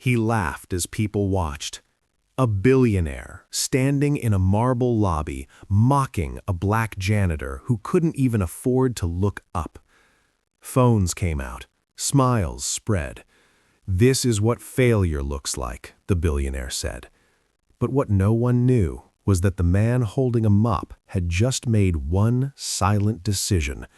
He laughed as people watched. A billionaire, standing in a marble lobby, mocking a black janitor who couldn't even afford to look up. Phones came out. Smiles spread. "This is what failure looks like," the billionaire said. But what no one knew was that the man holding a mop had just made one silent decision,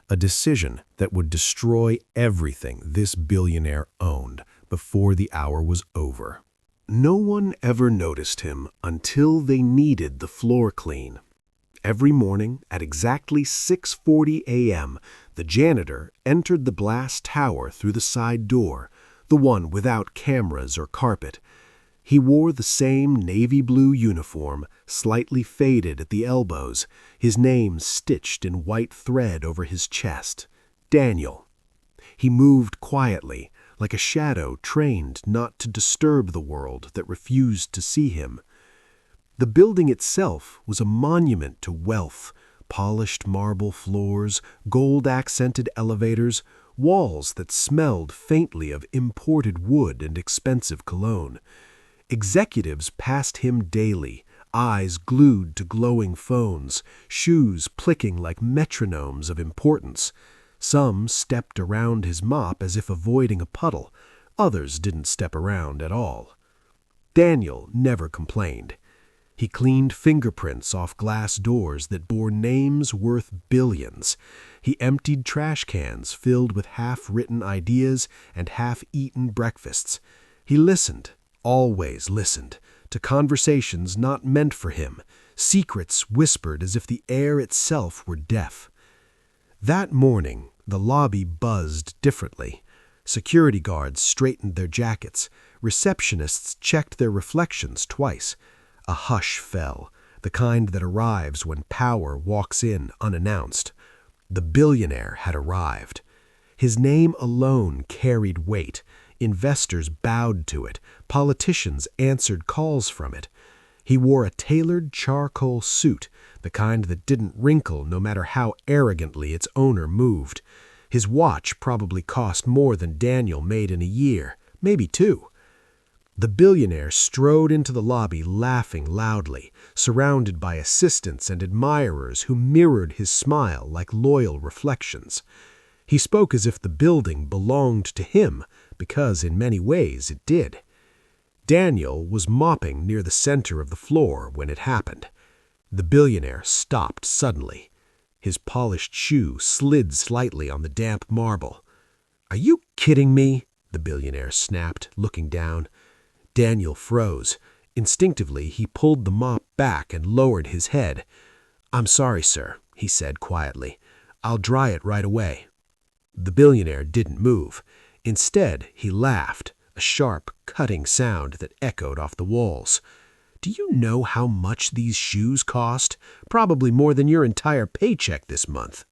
a decision that would destroy everything this billionaire owned before the hour was over. No one ever noticed him until they needed the floor clean. Every morning at exactly 6:40 a.m., the janitor entered the glass tower through the side door, the one without cameras or carpet. He wore the same navy blue uniform, slightly faded at the elbows, his name stitched in white thread over his chest. Daniel. He moved quietly, like a shadow trained not to disturb the world that refused to see him. The building itself was a monument to wealth, polished marble floors, gold-accented elevators, walls that smelled faintly of imported wood and expensive cologne. Executives passed him daily, eyes glued to glowing phones, shoes clicking like metronomes of importance. Some stepped around his mop as if avoiding a puddle. Others didn't step around at all. Daniel never complained. He cleaned fingerprints off glass doors that bore names worth billions. He emptied trash cans filled with half-written ideas and half-eaten breakfasts. He listened, always listened, to conversations not meant for him, secrets whispered as if the air itself were deaf. That morning, the lobby buzzed differently. Security guards straightened their jackets. Receptionists checked their reflections twice. A hush fell, the kind that arrives when power walks in unannounced. The billionaire had arrived. His name alone carried weight. Investors bowed to it. Politicians answered calls from it. He wore a tailored charcoal suit, the kind that didn't wrinkle no matter how arrogantly its owner moved. His watch probably cost more than Daniel made in a year, maybe two. The billionaire strode into the lobby laughing loudly, surrounded by assistants and admirers who mirrored his smile like loyal reflections. He spoke as if the building belonged to him, because in many ways it did. Daniel was mopping near the center of the floor when it happened. The billionaire stopped suddenly. His polished shoe slid slightly on the damp marble. "Are you kidding me?" the billionaire snapped, looking down. Daniel froze. Instinctively, he pulled the mop back and lowered his head. "I'm sorry, sir," he said quietly. "I'll dry it right away." The billionaire didn't move. Instead, he laughed, a sharp, cutting sound that echoed off the walls. "Do you know how much these shoes cost? Probably more than your entire paycheck this month."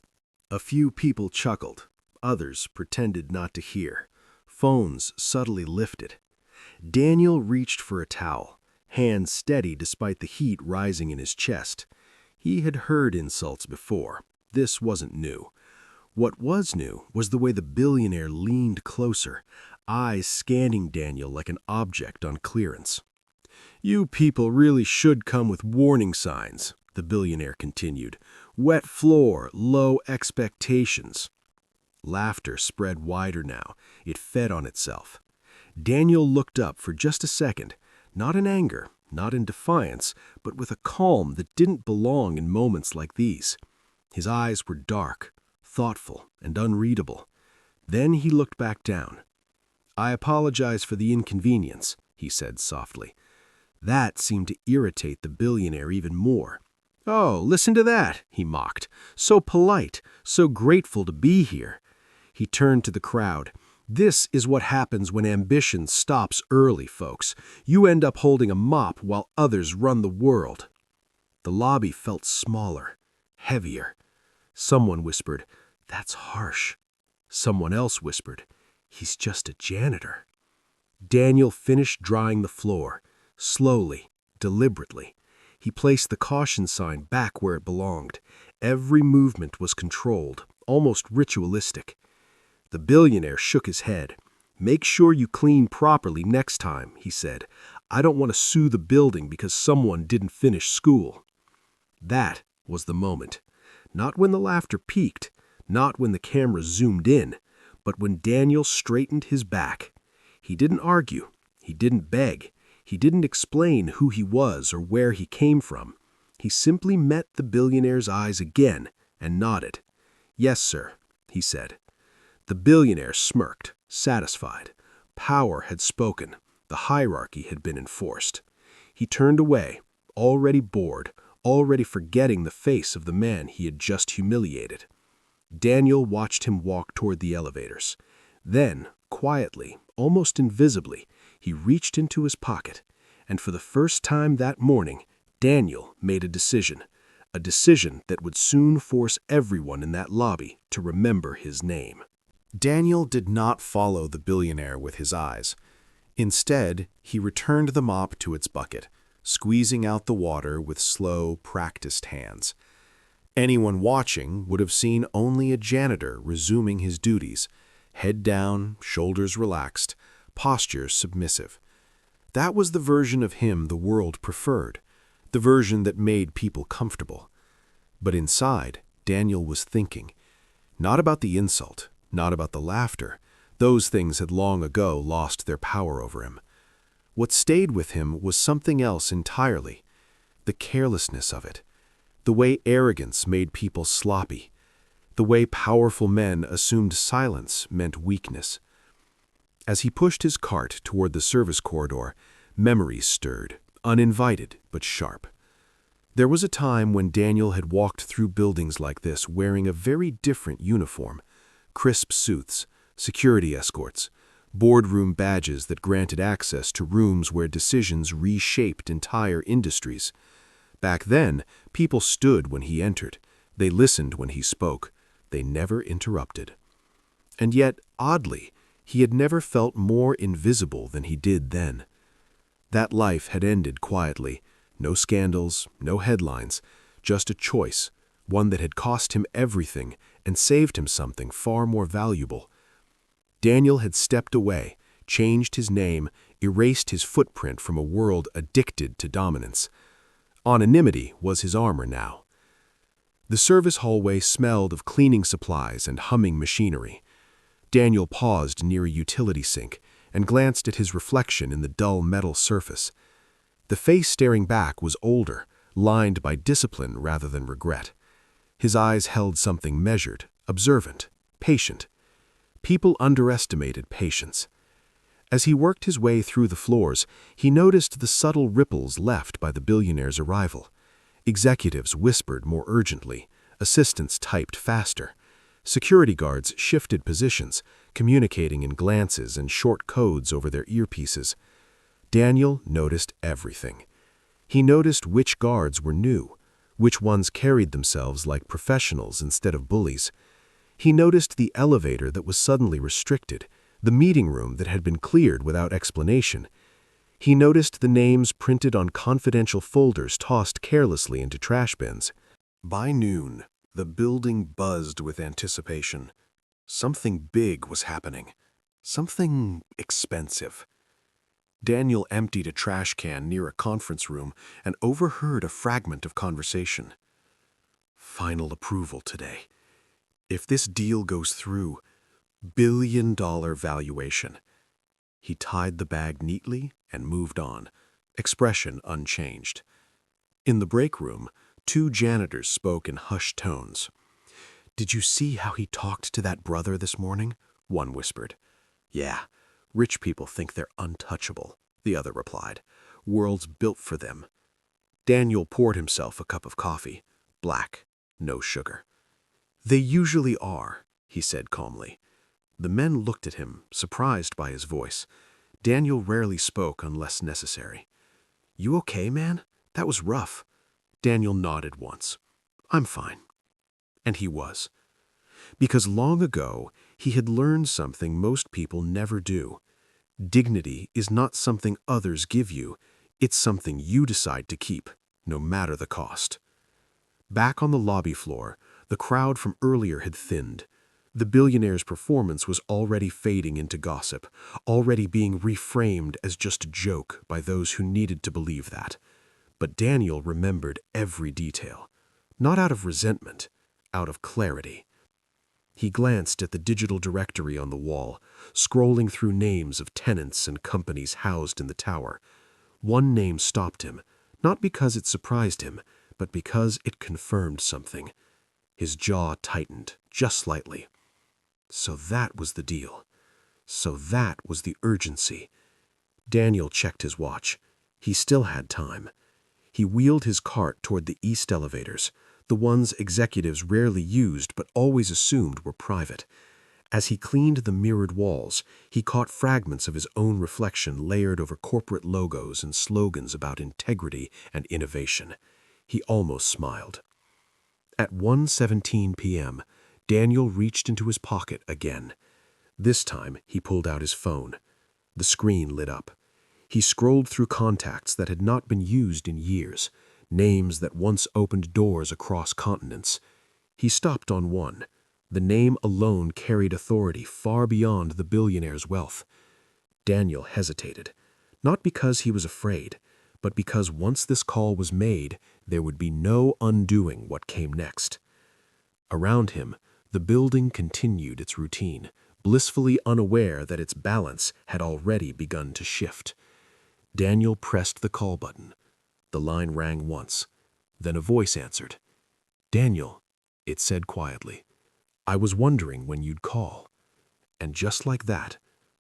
A few people chuckled. Others pretended not to hear. Phones subtly lifted. Daniel reached for a towel, hands steady despite the heat rising in his chest. He had heard insults before. This wasn't new. What was new was the way the billionaire leaned closer, eyes scanning Daniel like an object on clearance. "You people really should come with warning signs," the billionaire continued. "Wet floor, low expectations." Laughter spread wider now. It fed on itself. Daniel looked up for just a second, not in anger, not in defiance, but with a calm that didn't belong in moments like these. His eyes were dark, thoughtful, and unreadable. Then he looked back down. "I apologize for the inconvenience," he said softly. That seemed to irritate the billionaire even more. "Oh, listen to that," he mocked. "So polite, so grateful to be here." He turned to the crowd. "This is what happens when ambition stops early, folks. You end up holding a mop while others run the world." The lobby felt smaller, heavier. Someone whispered, "That's harsh." Someone else whispered, "He's just a janitor." Daniel finished drying the floor, slowly, deliberately. He placed the caution sign back where it belonged. Every movement was controlled, almost ritualistic. The billionaire shook his head. "Make sure you clean properly next time," he said. "I don't want to sue the building because someone didn't finish school." That was the moment. Not when the laughter peaked, not when the camera zoomed in, but when Daniel straightened his back. He didn't argue. He didn't beg. He didn't explain who he was or where he came from. He simply met the billionaire's eyes again and nodded. "Yes, sir," he said. The billionaire smirked, satisfied. Power had spoken. The hierarchy had been enforced. He turned away, already bored, already forgetting the face of the man he had just humiliated. Daniel watched him walk toward the elevators. Then, quietly, almost invisibly, he reached into his pocket, and for the first time that morning, Daniel made a decision that would soon force everyone in that lobby to remember his name. Daniel did not follow the billionaire with his eyes. Instead, he returned the mop to its bucket, squeezing out the water with slow, practiced hands. Anyone watching would have seen only a janitor resuming his duties, head down, shoulders relaxed, posture submissive. That was the version of him the world preferred, the version that made people comfortable. But inside, Daniel was thinking, not about the insult, not about the laughter. Those things had long ago lost their power over him. What stayed with him was something else entirely, the carelessness of it, the way arrogance made people sloppy, the way powerful men assumed silence meant weakness. As he pushed his cart toward the service corridor, memories stirred, uninvited but sharp. There was a time when Daniel had walked through buildings like this wearing a very different uniform, crisp suits, security escorts, boardroom badges that granted access to rooms where decisions reshaped entire industries. Back then, people stood when he entered. They listened when he spoke. They never interrupted. And yet, oddly, he had never felt more invisible than he did then. That life had ended quietly. No scandals, no headlines, just a choice, one that had cost him everything and saved him something far more valuable. Daniel had stepped away, changed his name, erased his footprint from a world addicted to dominance. Anonymity was his armor now. The service hallway smelled of cleaning supplies and humming machinery. Daniel paused near a utility sink and glanced at his reflection in the dull metal surface. The face staring back was older, lined by discipline rather than regret. His eyes held something measured, observant, patient. People underestimated patience. As he worked his way through the floors, he noticed the subtle ripples left by the billionaire's arrival. Executives whispered more urgently. Assistants typed faster. Security guards shifted positions, communicating in glances and short codes over their earpieces. Daniel noticed everything. He noticed which guards were new, which ones carried themselves like professionals instead of bullies. He noticed the elevator that was suddenly restricted, the meeting room that had been cleared without explanation. He noticed the names printed on confidential folders tossed carelessly into trash bins. By noon, the building buzzed with anticipation. Something big was happening. Something expensive. Daniel emptied a trash can near a conference room and overheard a fragment of conversation. Final approval today. If this deal goes through, $1 billion valuation. He tied the bag neatly and moved on, expression unchanged. In the break room, 2 janitors spoke in hushed tones. "Did you see how he talked to that brother this morning?" one whispered. "Yeah, rich people think they're untouchable," the other replied. "World's built for them." Daniel poured himself a cup of coffee, black, no sugar. "They usually are," he said calmly. The men looked at him, surprised by his voice. Daniel rarely spoke unless necessary. "You okay, man? That was rough." Daniel nodded once. "I'm fine." And he was. Because long ago, he had learned something most people never do. Dignity is not something others give you. It's something you decide to keep, no matter the cost. Back on the lobby floor, the crowd from earlier had thinned. The billionaire's performance was already fading into gossip, already being reframed as just a joke by those who needed to believe that. But Daniel remembered every detail, not out of resentment, out of clarity. He glanced at the digital directory on the wall, scrolling through names of tenants and companies housed in the tower. One name stopped him, not because it surprised him, but because it confirmed something. His jaw tightened, just slightly. So that was the deal. So that was the urgency. Daniel checked his watch. He still had time. He wheeled his cart toward the east elevators, the ones executives rarely used but always assumed were private. As he cleaned the mirrored walls, he caught fragments of his own reflection layered over corporate logos and slogans about integrity and innovation. He almost smiled. At 1:17 p.m., Daniel reached into his pocket again. This time, he pulled out his phone. The screen lit up. He scrolled through contacts that had not been used in years, names that once opened doors across continents. He stopped on one. The name alone carried authority far beyond the billionaire's wealth. Daniel hesitated, not because he was afraid, but because once this call was made, there would be no undoing what came next. Around him, the building continued its routine, blissfully unaware that its balance had already begun to shift. Daniel pressed the call button. The line rang once. Then a voice answered. "Daniel," it said quietly, "I was wondering when you'd call." And just like that,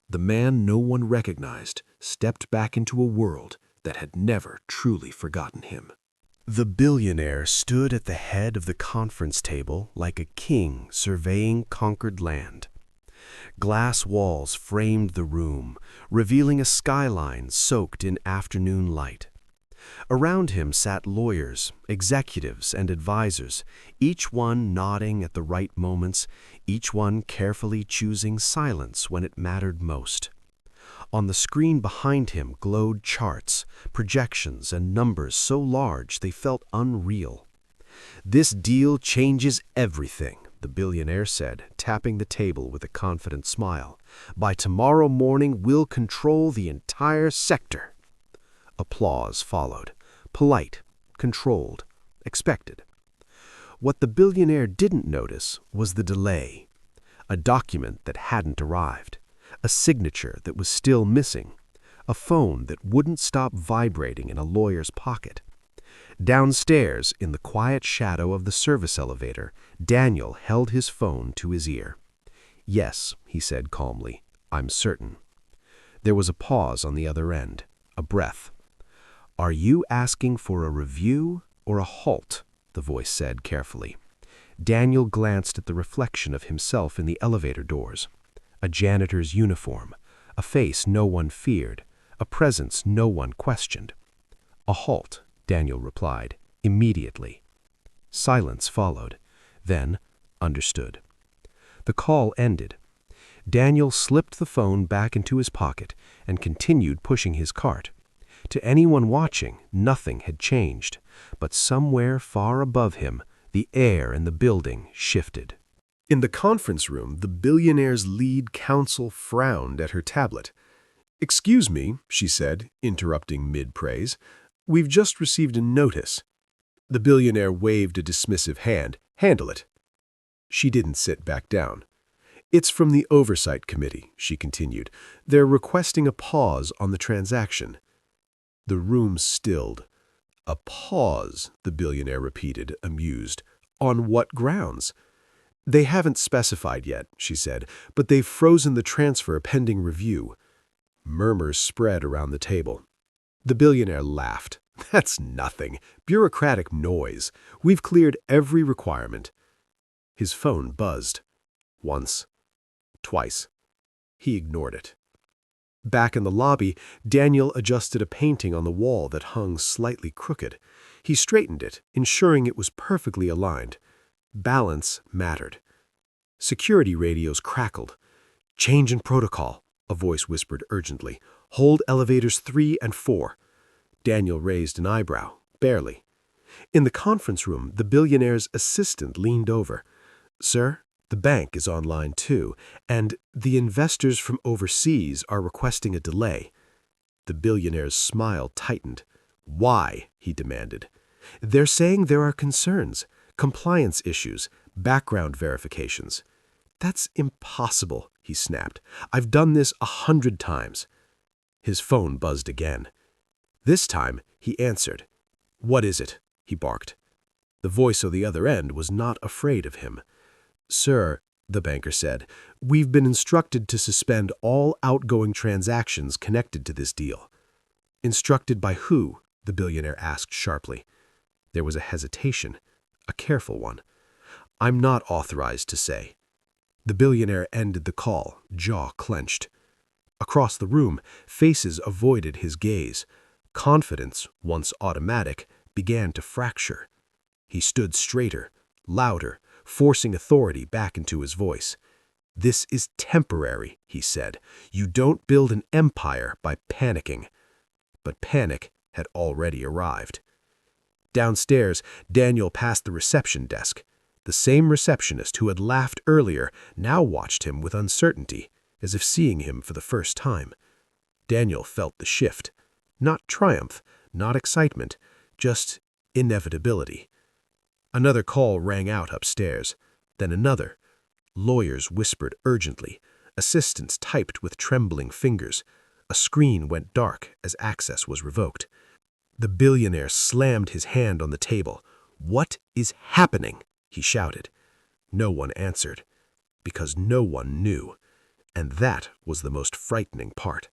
the man no one recognized stepped back into a world that had never truly forgotten him. The billionaire stood at the head of the conference table like a king surveying conquered land. Glass walls framed the room, revealing a skyline soaked in afternoon light. Around him sat lawyers, executives, and advisors, each one nodding at the right moments, each one carefully choosing silence when it mattered most. On the screen behind him glowed charts, projections, and numbers so large they felt unreal. "This deal changes everything," the billionaire said, tapping the table with a confident smile. "By tomorrow morning, we'll control the entire sector." Applause followed, polite, controlled, expected. What the billionaire didn't notice was the delay. A document that hadn't arrived, a signature that was still missing, a phone that wouldn't stop vibrating in a lawyer's pocket. Downstairs, in the quiet shadow of the service elevator, Daniel held his phone to his ear. "Yes," he said calmly, "I'm certain." There was a pause on the other end, a breath. "Are you asking for a review or a halt?" the voice said carefully. Daniel glanced at the reflection of himself in the elevator doors. A janitor's uniform, a face no one feared, a presence no one questioned. "A halt," Daniel replied, immediately. Silence followed, then understood. The call ended. Daniel slipped the phone back into his pocket and continued pushing his cart. To anyone watching, nothing had changed, but somewhere far above him, the air in the building shifted. In the conference room, the billionaire's lead counsel frowned at her tablet. "Excuse me," she said, interrupting mid-praise. "We've just received a notice." The billionaire waved a dismissive hand. "Handle it." She didn't sit back down. "It's from the Oversight Committee," she continued. "They're requesting a pause on the transaction." The room stilled. "A pause," the billionaire repeated, amused. "On what grounds?" "They haven't specified yet," she said, "but they've frozen the transfer pending review." Murmurs spread around the table. The billionaire laughed. "That's nothing. Bureaucratic noise. We've cleared every requirement." His phone buzzed. Once. Twice. He ignored it. Back in the lobby, Daniel adjusted a painting on the wall that hung slightly crooked. He straightened it, ensuring it was perfectly aligned. Balance mattered. Security radios crackled. "Change in protocol," a voice whispered urgently. "Hold elevators 3 and 4. Daniel raised an eyebrow, barely. In the conference room, the billionaire's assistant leaned over. "Sir, The bank is online too, and the investors from overseas are requesting a delay. The billionaire's smile tightened. Why? He demanded. They're saying there are concerns, compliance issues, background verifications. That's impossible, he snapped. I've done this 100 times. His phone buzzed again. This time, he answered. What is it? He barked. The voice on the other end was not afraid of him. Sir, the banker said, we've been instructed to suspend all outgoing transactions connected to this deal. Instructed by who? The billionaire asked sharply. There was a hesitation, a careful one. I'm not authorized to say. The billionaire ended the call, jaw clenched. Across the room, faces avoided his gaze. Confidence, once automatic, began to fracture. He stood straighter, louder, forcing authority back into his voice. This is temporary, he said. You don't build an empire by panicking. But panic had already arrived. Downstairs, Daniel passed the reception desk. The same receptionist who had laughed earlier now watched him with uncertainty, as if seeing him for the first time. Daniel felt the shift. Not triumph, not excitement, just inevitability. Another call rang out upstairs, then another. Lawyers whispered urgently. Assistants typed with trembling fingers. A screen went dark as access was revoked. The billionaire slammed his hand on the table. What is happening? He shouted. No one answered, because no one knew. And that was the most frightening part.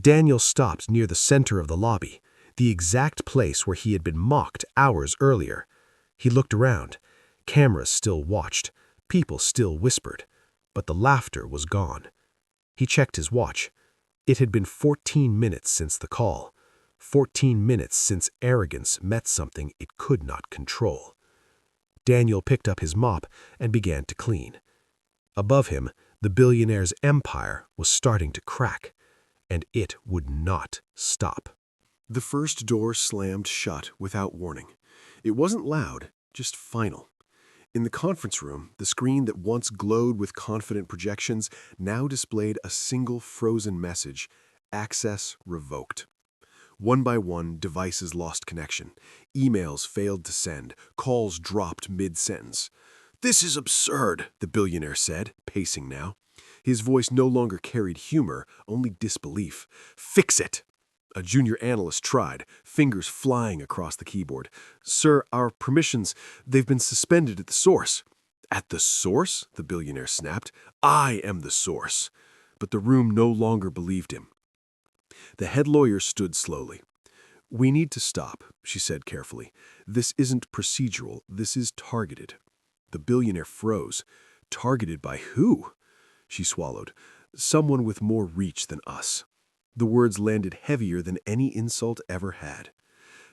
Daniel stopped near the center of the lobby, the exact place where he had been mocked hours earlier. He looked around. Cameras still watched. People still whispered. But the laughter was gone. He checked his watch. It had been 14 minutes since the call. 14 minutes since arrogance met something it could not control. Daniel picked up his mop and began to clean. Above him, the billionaire's empire was starting to crack, and it would not stop. The first door slammed shut without warning. It wasn't loud, just final. In the conference room, the screen that once glowed with confident projections now displayed a single frozen message: access revoked. One by one, devices lost connection. Emails failed to send. Calls dropped mid-sentence. "This is absurd," the billionaire said, pacing now. His voice no longer carried humor, only disbelief. "Fix it!" A junior analyst tried, fingers flying across the keyboard. "Sir, our permissions, they've been suspended at the source." "At the source?" the billionaire snapped. "I am the source." But the room no longer believed him. The head lawyer stood slowly. "We need to stop," she said carefully. "This isn't procedural, this is targeted." The billionaire froze. "Targeted by who?" She swallowed. "Someone with more reach than us." The words landed heavier than any insult ever had.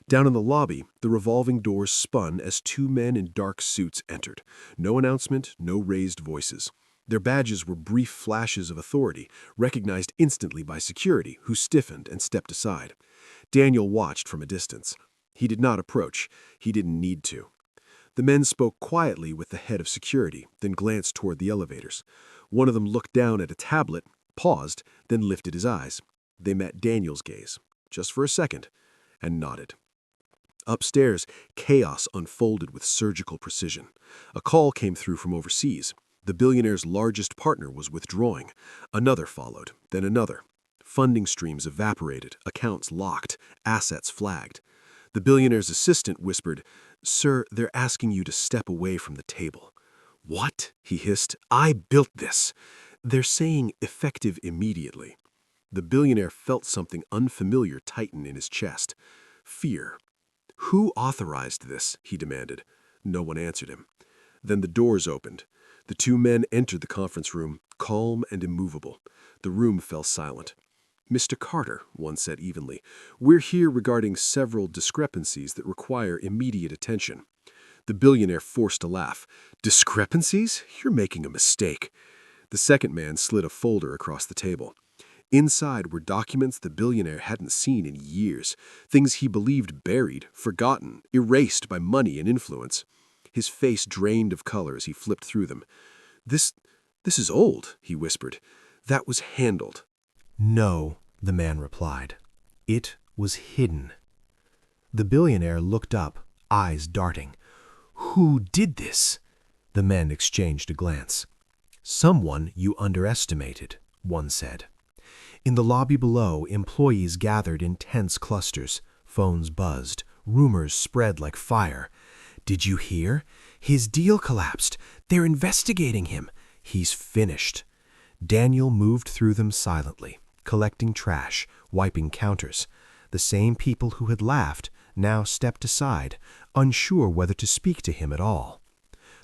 Down in the lobby, the revolving doors spun as two men in dark suits entered. No announcement, no raised voices. Their badges were brief flashes of authority, recognized instantly by security, who stiffened and stepped aside. Daniel watched from a distance. He did not approach. He didn't need to. The men spoke quietly with the head of security, then glanced toward the elevators. One of them looked down at a tablet, paused, then lifted his eyes. They met Daniel's gaze, just for a second, and nodded. Upstairs, chaos unfolded with surgical precision. A call came through from overseas. The billionaire's largest partner was withdrawing. Another followed, then another. Funding streams evaporated, accounts locked, assets flagged. The billionaire's assistant whispered, "Sir, they're asking you to step away from the table." "What?" he hissed. "I built this." "They're saying effective immediately." The billionaire felt something unfamiliar tighten in his chest. Fear. "Who authorized this?" he demanded. No one answered him. Then the doors opened. The two men entered the conference room, calm and immovable. The room fell silent. "Mr. Carter," one said evenly, "we're here regarding several discrepancies that require immediate attention." The billionaire forced a laugh. "Discrepancies? You're making a mistake." The second man slid a folder across the table. Inside were documents the billionaire hadn't seen in years, things he believed buried, forgotten, erased by money and influence. His face drained of color as he flipped through them. This is old, he whispered. That was handled. No, the man replied. It was hidden. The billionaire looked up, eyes darting. Who did this? The men exchanged a glance. Someone you underestimated, one said. In the lobby below, employees gathered in tense clusters. Phones buzzed. Rumors spread like fire. Did you hear? His deal collapsed. They're investigating him. He's finished. Daniel moved through them silently, collecting trash, wiping counters. The same people who had laughed now stepped aside, unsure whether to speak to him at all.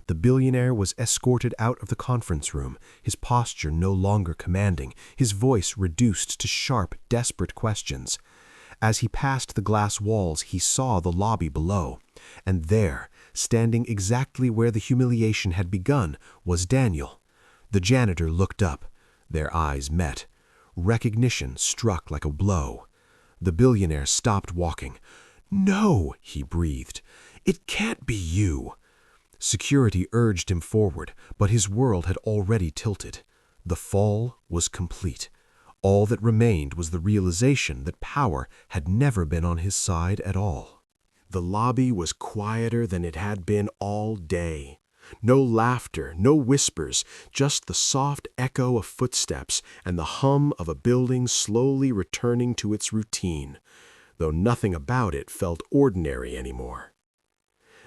The billionaire was escorted out of the conference room, his posture no longer commanding, his voice reduced to sharp, desperate questions. As he passed the glass walls, he saw the lobby below, and there, standing exactly where the humiliation had begun, was Daniel. The janitor looked up. Their eyes met. Recognition struck like a blow. The billionaire stopped walking. "No," he breathed. "It can't be you." Security urged him forward, but his world had already tilted. The fall was complete. All that remained was the realization that power had never been on his side at all. The lobby was quieter than it had been all day. No laughter, no whispers, just the soft echo of footsteps and the hum of a building slowly returning to its routine, though nothing about it felt ordinary anymore.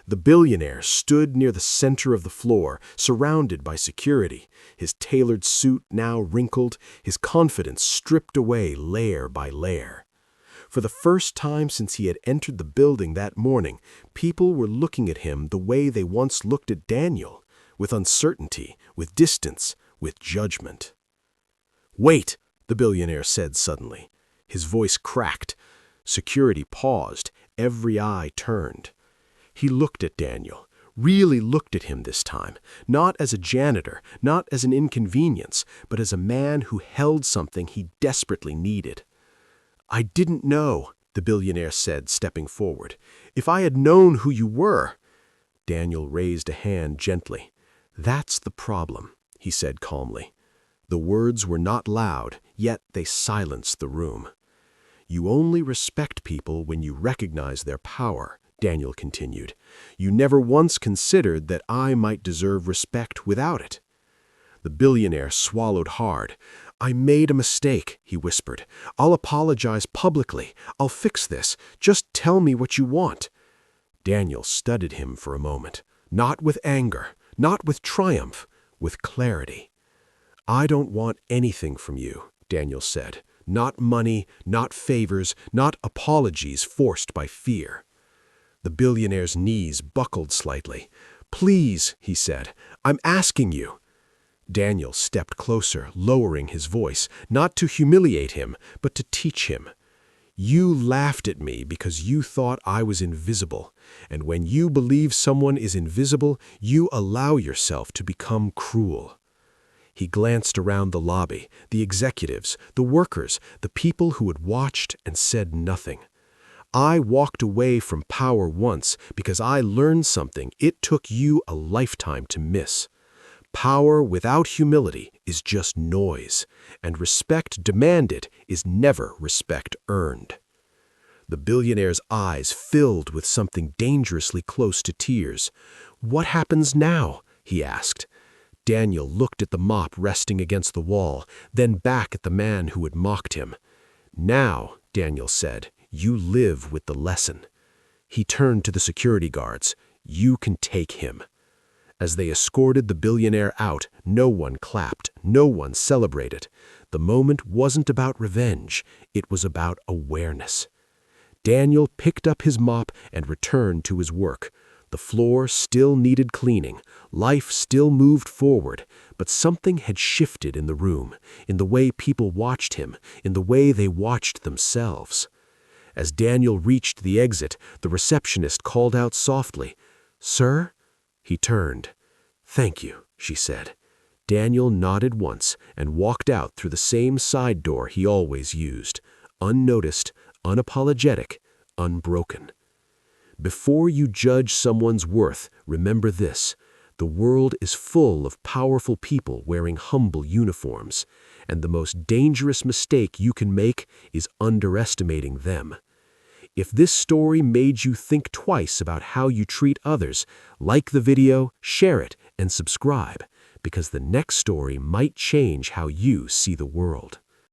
The billionaire stood near the center of the floor, surrounded by security, his tailored suit now wrinkled, his confidence stripped away layer by layer. For the first time since he had entered the building that morning, people were looking at him the way they once looked at Daniel, with uncertainty, with distance, with judgment. "Wait," the billionaire said suddenly. His voice cracked. Security paused, every eye turned. He looked at Daniel, really looked at him this time, not as a janitor, not as an inconvenience, but as a man who held something he desperately needed. "I didn't know," the billionaire said, stepping forward. "If I had known who you were—" Daniel raised a hand gently. "That's the problem," he said calmly. The words were not loud, yet they silenced the room. "You only respect people when you recognize their power," Daniel continued. "You never once considered that I might deserve respect without it." The billionaire swallowed hard. "I made a mistake," he whispered. "I'll apologize publicly. I'll fix this. Just tell me what you want." Daniel studied him for a moment, not with anger, not with triumph, with clarity. "I don't want anything from you," Daniel said. "Not money, not favors, not apologies forced by fear." The billionaire's knees buckled slightly. "Please," he said, "I'm asking you." Daniel stepped closer, lowering his voice, not to humiliate him, but to teach him. "You laughed at me because you thought I was invisible, and when you believe someone is invisible, you allow yourself to become cruel." He glanced around the lobby, the executives, the workers, the people who had watched and said nothing. "I walked away from power once because I learned something it took you a lifetime to miss. Power without humility is just noise, and respect demanded is never respect earned." The billionaire's eyes filled with something dangerously close to tears. "What happens now?" he asked. Daniel looked at the mop resting against the wall, then back at the man who had mocked him. "Now," Daniel said, "you live with the lesson." He turned to the security guards. "You can take him." As they escorted the billionaire out, no one clapped, no one celebrated. The moment wasn't about revenge, it was about awareness. Daniel picked up his mop and returned to his work. The floor still needed cleaning, life still moved forward, but something had shifted in the room, in the way people watched him, in the way they watched themselves. As Daniel reached the exit, the receptionist called out softly, "Sir?" He turned. "Thank you," she said. Daniel nodded once and walked out through the same side door he always used, unnoticed, unapologetic, unbroken. Before you judge someone's worth, remember this: The world is full of powerful people wearing humble uniforms, and the most dangerous mistake you can make is underestimating them. If this story made you think twice about how you treat others, like the video, share it, and subscribe, because the next story might change how you see the world.